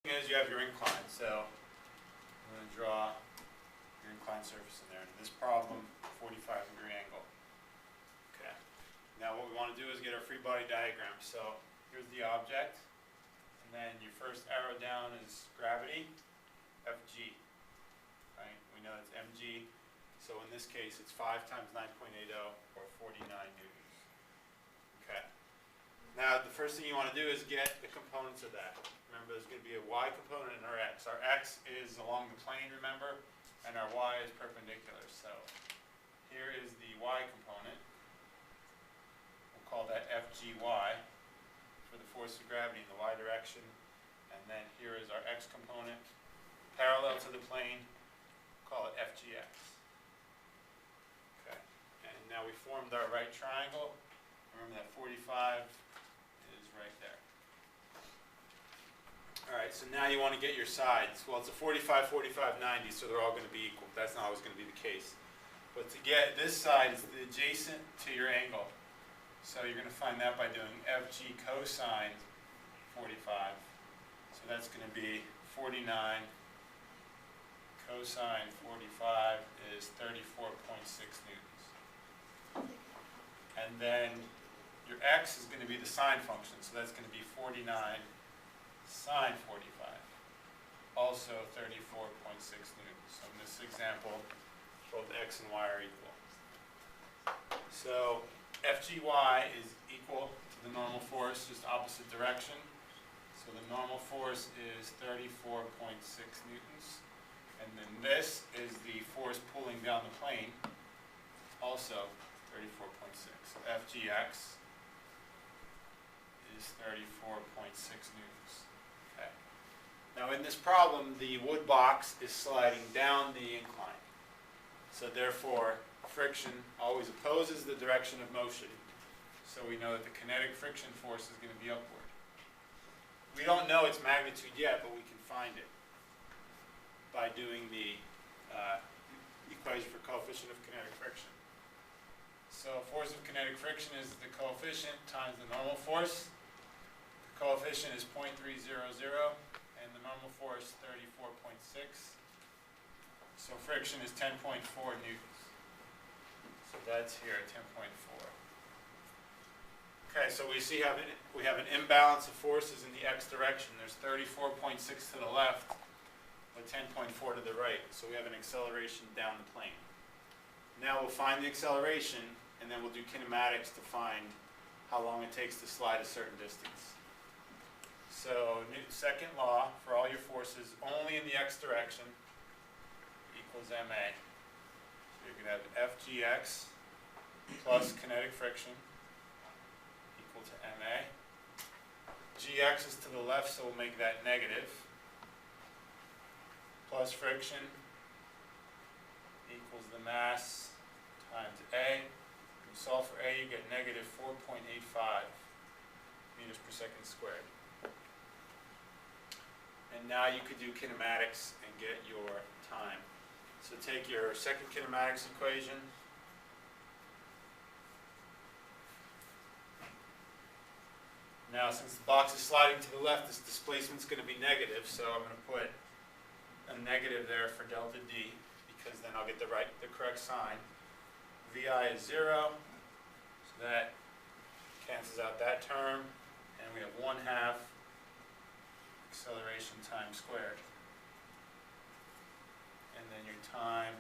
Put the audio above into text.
Is you have your incline, so I'm going to draw your inclined surface in there. In this problem, 45-degree angle. Okay. Now what we want to do is get our free body diagram. So here's the object, and then your first arrow down is gravity, Fg. Right? We know it's mg. So in this case, it's 5 times 9.80 or 49 newtons. Okay. Now the first thing you want to do is get the components of that. Remember, there's going to be a y component and our x. Our x is along the plane, remember, and our y is perpendicular. So here is the y component. We'll call that Fgy for the force of gravity in the y direction. And then here is our x component parallel to the plane. We'll call it Fgx. Okay. And now we formed our right triangle. Remember that 45 is right there. All right, so now you want to get your sides. Well, it's a 45, 45, 90, so they're all going to be equal. That's not always going to be the case. But to get this side is the adjacent to your angle. So you're going to find that by doing Fg cosine 45. So that's going to be 49 cosine 45 is 34.6 newtons. And then your x is going to be the sine function, so that's going to be 49 sine 45, also 34.6 newtons. So in this example, both x and y are equal. So Fgy is equal to the normal force, just opposite direction. So the normal force is 34.6 newtons. And then this is the force pulling down the plane, also 34.6. So Fgx is 34.6 newtons. Okay. Now in this problem, the wood box is sliding down the incline. So therefore, friction always opposes the direction of motion. So we know that the kinetic friction force is going to be upward. We don't know its magnitude yet, but we can find it by doing the equation for coefficient of kinetic friction. So force of kinetic friction is the coefficient times the normal force. The coefficient is 0.300 and the normal force 34.6. So friction is 10.4 newtons. So that's here at 10.4. Okay, so we see we have an imbalance of forces in the x direction. There's 34.6 to the left, but 10.4 to the right. So we have an acceleration down the plane. Now we'll find the acceleration, and then we'll do kinematics to find how long it takes to slide a certain distance. So Newton's second law for all your forces only in the x direction equals ma. So you're going to have Fgx plus kinetic friction equal to ma. Gx is to the left, so we'll make that negative. Plus friction equals the mass times A. When you solve for A, you get negative 4.85 meters per second squared. And now you could do kinematics and get your time. So take your second kinematics equation. Now since the box is sliding to the left, this displacement is going to be negative, so I'm going to put a negative there for delta D, because then I'll get the correct sign. Vi is 0, so that cancels out that term, and we have 1/2 acceleration time squared. And then your time